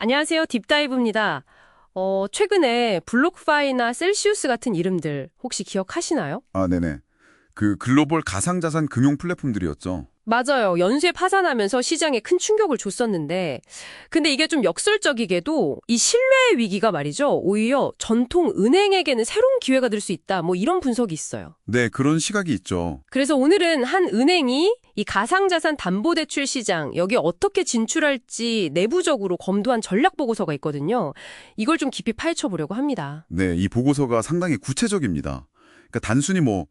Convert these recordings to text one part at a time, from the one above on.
안녕하세요. 딥다이브입니다. 최근에 블록파이나 셀시우스 같은 이름들 혹시 기억하시나요? 아, 네네. 그 글로벌 가상자산 금융 플랫폼들이었죠. 맞아요. 연쇄 파산하면서 시장에 큰 충격을 줬었는데 근데 이게 좀 역설적이게도 이 신뢰의 위기가 말이죠. 오히려 전통 은행에게는 새로운 기회가 될 수 있다. 뭐 이런 분석이 있어요. 네, 그런 시각이 있죠. 그래서 오늘은 한 은행이 이 가상자산 담보대출 시장 여기 어떻게 진출할지 내부적으로 검토한 전략 보고서가 있거든요. 이걸 좀 깊이 파헤쳐 보려고 합니다. 네, 이 보고서가 상당히 구체적입니다. 그러니까 단순히 뭐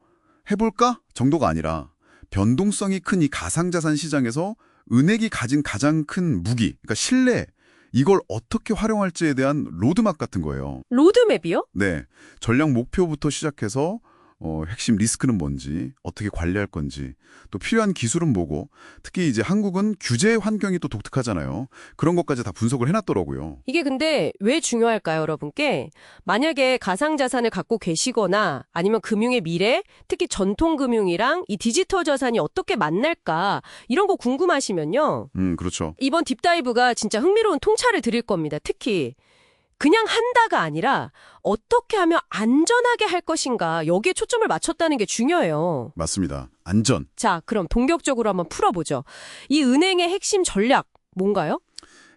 해볼까 정도가 아니라 변동성이 큰 이 가상자산 시장에서 은행이 가진 가장 큰 무기, 그러니까 신뢰, 이걸 어떻게 활용할지에 대한 로드맵 같은 거예요. 로드맵이요? 네, 전략 목표부터 시작해서 핵심 리스크는 뭔지, 어떻게 관리할 건지, 또 필요한 기술은 뭐고, 특히 이제 한국은 규제 환경이 또 독특하잖아요. 그런 것까지 다 분석을 해놨더라고요. 이게 근데 왜 중요할까요, 여러분께? 만약에 가상자산을 갖고 계시거나 아니면 금융의 미래, 특히 전통금융이랑 이 디지털 자산이 어떻게 만날까 이런 거 궁금하시면요. 그렇죠. 이번 딥다이브가 진짜 흥미로운 통찰을 드릴 겁니다. 특히 그냥 한다가 아니라 어떻게 하면 안전하게 할 것인가 여기에 초점을 맞췄다는 게 중요해요. 맞습니다. 안전. 자, 그럼 동격적으로 한번 풀어보죠. 이 은행의 핵심 전략 뭔가요?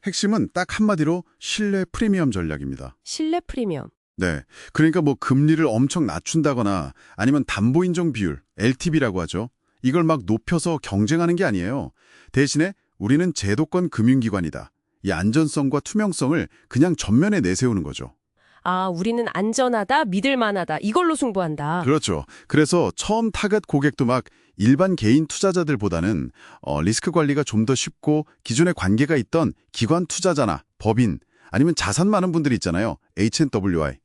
핵심은 딱 한마디로 신뢰 프리미엄 전략입니다. 신뢰 프리미엄. 네. 그러니까 뭐 금리를 엄청 낮춘다거나 아니면 담보 인정 비율, LTV라고 하죠. 이걸 막 높여서 경쟁하는 게 아니에요. 대신에 우리는 제도권 금융기관이다. 이 안전성과 투명성을 그냥 전면에 내세우는 거죠. 아, 우리는 안전하다, 믿을만하다 이걸로 승부한다. 그렇죠. 그래서 처음 타겟 고객도 막 일반 개인 투자자들보다는 리스크 관리가 좀 더 쉽고 기존에 관계가 있던 기관 투자자나 법인 아니면 자산 많은 분들 있잖아요. H&WI.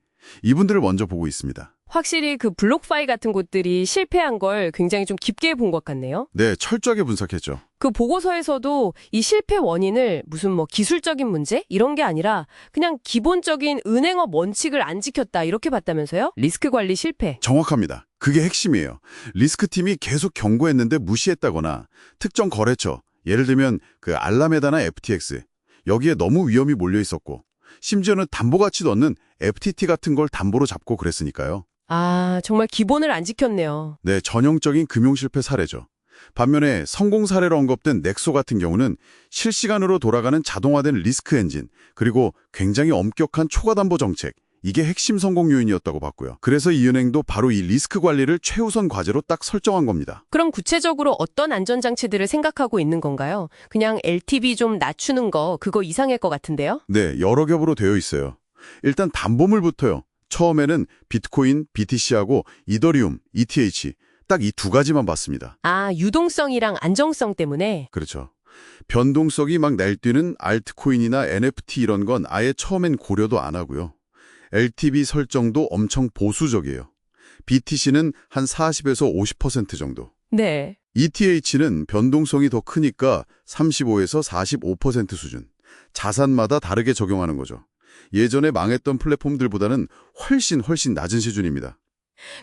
이분들을 먼저 보고 있습니다. 확실히 그 블록파이 같은 곳들이 실패한 걸 굉장히 좀 깊게 본 것 같네요. 네, 철저하게 분석했죠. 그 보고서에서도 이 실패 원인을 무슨 뭐 기술적인 문제? 이런 게 아니라 그냥 기본적인 은행업 원칙을 안 지켰다 이렇게 봤다면서요? 리스크 관리 실패. 정확합니다. 그게 핵심이에요. 리스크팀이 계속 경고했는데 무시했다거나 특정 거래처, 예를 들면 그 알라메다나 FTX, 여기에 너무 위험이 몰려 있었고 심지어는 담보가치도 얻는 FTT 같은 걸 담보로 잡고 그랬으니까요. 아, 정말 기본을 안 지켰네요. 네, 전형적인 금융실패 사례죠. 반면에 성공 사례로 언급된 넥소 같은 경우는 실시간으로 돌아가는 자동화된 리스크 엔진, 그리고 굉장히 엄격한 초과담보 정책, 이게 핵심 성공 요인이었다고 봤고요. 그래서 이 은행도 바로 이 리스크 관리를 최우선 과제로 딱 설정한 겁니다. 그럼 구체적으로 어떤 안전장치들을 생각하고 있는 건가요? 그냥 LTV 좀 낮추는 거 그거 이상일 것 같은데요? 네, 여러 겹으로 되어 있어요. 일단 담보물부터요. 처음에는 비트코인, BTC하고 이더리움, ETH, 딱 이 두 가지만 봤습니다. 아, 유동성이랑 안정성 때문에? 그렇죠. 변동성이 막 날뛰는 알트코인이나 NFT 이런 건 아예 처음엔 고려도 안 하고요. LTV 설정도 엄청 보수적이에요. BTC는 한 40에서 50% 정도. 네. ETH는 변동성이 더 크니까 35에서 45% 수준. 자산마다 다르게 적용하는 거죠. 예전에 망했던 플랫폼들보다는 훨씬 낮은 수준입니다.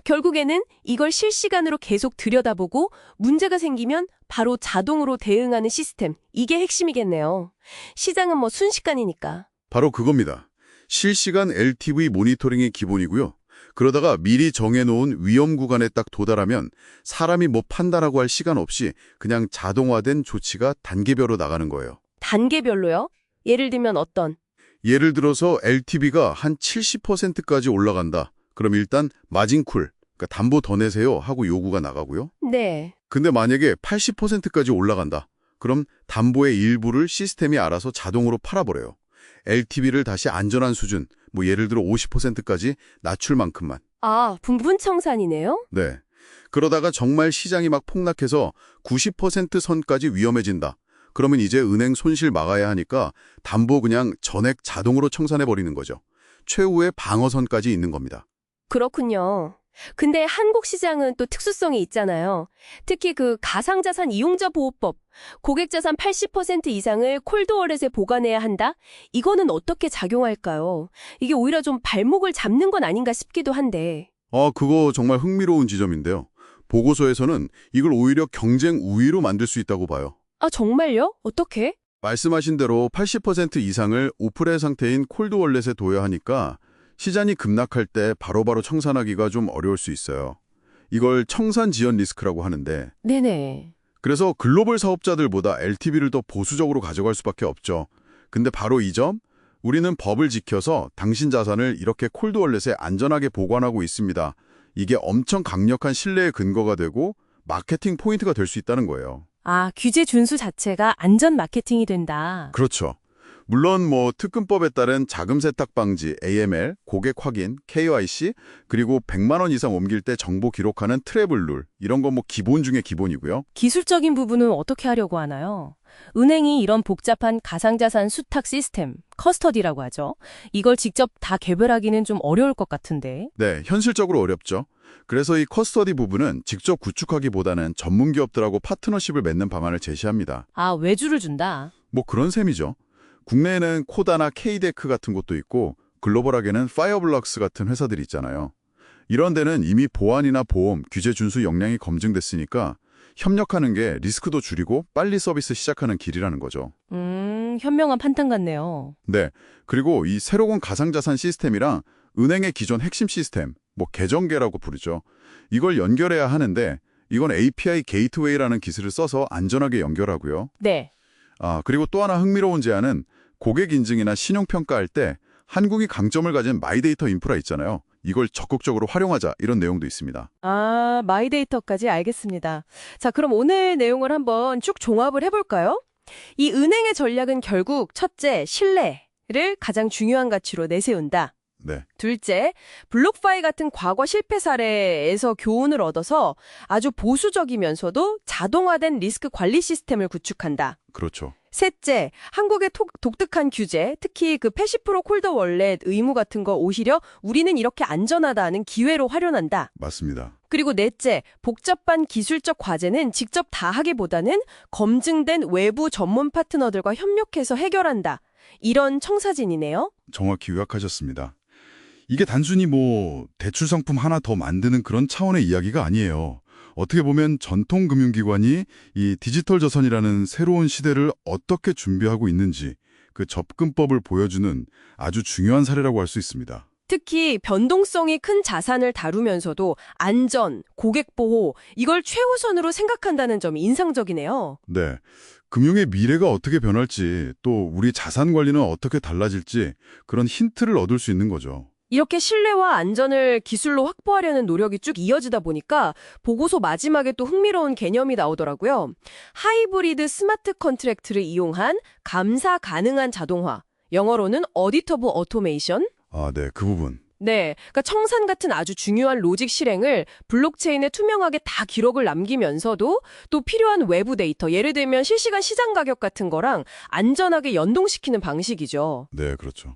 결국에는 이걸 실시간으로 계속 들여다보고 문제가 생기면 바로 자동으로 대응하는 시스템. 이게 핵심이겠네요. 시장은 뭐 순식간이니까. 바로 그겁니다. 실시간 LTV 모니터링이 기본이고요. 그러다가 미리 정해놓은 위험 구간에 딱 도달하면 사람이 뭐 판단하고 할 시간 없이 그냥 자동화된 조치가 단계별로 나가는 거예요. 단계별로요? 예를 들면 어떤? 예를 들어서 LTV가 한 70%까지 올라간다. 그럼 일단 마진쿨, 그러니까 담보 더 내세요 하고 요구가 나가고요. 네. 근데 만약에 80%까지 올라간다. 그럼 담보의 일부를 시스템이 알아서 자동으로 팔아버려요. LTV를 다시 안전한 수준, 뭐 예를 들어 50%까지 낮출 만큼만. 아, 분분청산이네요? 네. 그러다가 정말 시장이 막 폭락해서 90% 선까지 위험해진다. 그러면 이제 은행 손실 막아야 하니까 담보 그냥 전액 자동으로 청산해버리는 거죠. 최후의 방어선까지 있는 겁니다. 그렇군요. 근데 한국 시장은 또 특수성이 있잖아요. 특히 그 가상자산 이용자 보호법, 고객자산 80% 이상을 콜드월렛에 보관해야 한다? 이거는 어떻게 작용할까요? 이게 오히려 좀 발목을 잡는 건 아닌가 싶기도 한데. 그거 정말 흥미로운 지점인데요. 보고서에서는 이걸 오히려 경쟁 우위로 만들 수 있다고 봐요. 아, 정말요? 어떻게? 말씀하신 대로 80% 이상을 오프레 상태인 콜드 월렛에 도여하니까 시장이 급락할 때 바로바로 청산하기가 좀 어려울 수 있어요. 이걸 청산 지연 리스크라고 하는데 네네. 그래서 글로벌 사업자들보다 LTV를 더 보수적으로 가져갈 수밖에 없죠. 근데 바로 이 점, 우리는 법을 지켜서 당신 자산을 이렇게 콜드 월렛에 안전하게 보관하고 있습니다. 이게 엄청 강력한 신뢰의 근거가 되고 마케팅 포인트가 될 수 있다는 거예요. 아, 규제 준수 자체가 안전 마케팅이 된다. 그렇죠. 물론 특근법에 따른 자금 세탁 방지, AML, 고객 확인, KYC, 그리고 100만 원 이상 옮길 때 정보 기록하는 트래블 룰, 이런 건 기본 중에 기본이고요. 기술적인 부분은 어떻게 하려고 하나요? 은행이 이런 복잡한 가상자산 수탁 시스템, 커스터디라고 하죠. 이걸 직접 다 개발하기는 좀 어려울 것 같은데. 네, 현실적으로 어렵죠. 그래서 이 커스터디 부분은 직접 구축하기보다는 전문 기업들하고 파트너십을 맺는 방안을 제시합니다. 아, 외주를 준다. 그런 셈이죠. 국내에는 코다나 K데크 같은 곳도 있고 글로벌하게는 파이어블럭스 같은 회사들이 있잖아요. 이런 데는 이미 보안이나 보험, 규제 준수 역량이 검증됐으니까 협력하는 게 리스크도 줄이고 빨리 서비스 시작하는 길이라는 거죠. 현명한 판단 같네요. 네, 그리고 이 새로운 가상자산 시스템이랑 은행의 기존 핵심 시스템, 계정계라고 부르죠. 이걸 연결해야 하는데 이건 API 게이트웨이라는 기술을 써서 안전하게 연결하고요. 네. 그리고 또 하나 흥미로운 제안은 고객 인증이나 신용평가할 때 한국이 강점을 가진 마이데이터 인프라 있잖아요. 이걸 적극적으로 활용하자 이런 내용도 있습니다. 아, 마이데이터까지 알겠습니다. 자, 그럼 오늘 내용을 한번 쭉 종합을 해볼까요? 이 은행의 전략은 결국 첫째, 신뢰를 가장 중요한 가치로 내세운다. 네, 둘째, 블록파이 같은 과거 실패 사례에서 교훈을 얻어서 아주 보수적이면서도 자동화된 리스크 관리 시스템을 구축한다. 그렇죠. 셋째, 한국의 독특한 규제, 특히 그 80% 콜드 월렛 의무 같은 거 오히려 우리는 이렇게 안전하다는 기회로 활용한다. 맞습니다. 그리고 넷째, 복잡한 기술적 과제는 직접 다 하기보다는 검증된 외부 전문 파트너들과 협력해서 해결한다. 이런 청사진이네요. 정확히 요약하셨습니다. 이게 단순히 대출 상품 하나 더 만드는 그런 차원의 이야기가 아니에요. 어떻게 보면 전통 금융기관이 이 디지털 자산이라는 새로운 시대를 어떻게 준비하고 있는지 그 접근법을 보여주는 아주 중요한 사례라고 할 수 있습니다. 특히 변동성이 큰 자산을 다루면서도 안전, 고객 보호, 이걸 최우선으로 생각한다는 점이 인상적이네요. 네, 금융의 미래가 어떻게 변할지 또 우리 자산 관리는 어떻게 달라질지 그런 힌트를 얻을 수 있는 거죠. 이렇게 신뢰와 안전을 기술로 확보하려는 노력이 쭉 이어지다 보니까 보고서 마지막에 또 흥미로운 개념이 나오더라고요. 하이브리드 스마트 컨트랙트를 이용한 감사 가능한 자동화, 영어로는 어디터블 오토메이션? 네, 그 부분. 네, 그러니까 청산 같은 아주 중요한 로직 실행을 블록체인에 투명하게 다 기록을 남기면서도 또 필요한 외부 데이터, 예를 들면 실시간 시장 가격 같은 거랑 안전하게 연동시키는 방식이죠. 네, 그렇죠.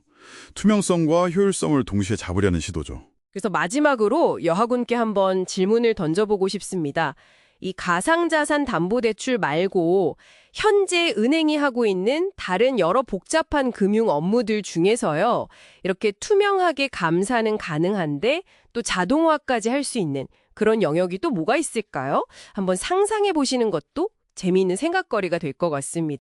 투명성과 효율성을 동시에 잡으려는 시도죠. 그래서 마지막으로 여하군께 한번 질문을 던져보고 싶습니다. 이 가상자산 담보대출 말고 현재 은행이 하고 있는 다른 여러 복잡한 금융 업무들 중에서요. 이렇게 투명하게 감사는 가능한데 또 자동화까지 할 수 있는 그런 영역이 또 뭐가 있을까요? 한번 상상해 보시는 것도 재미있는 생각거리가 될 것 같습니다.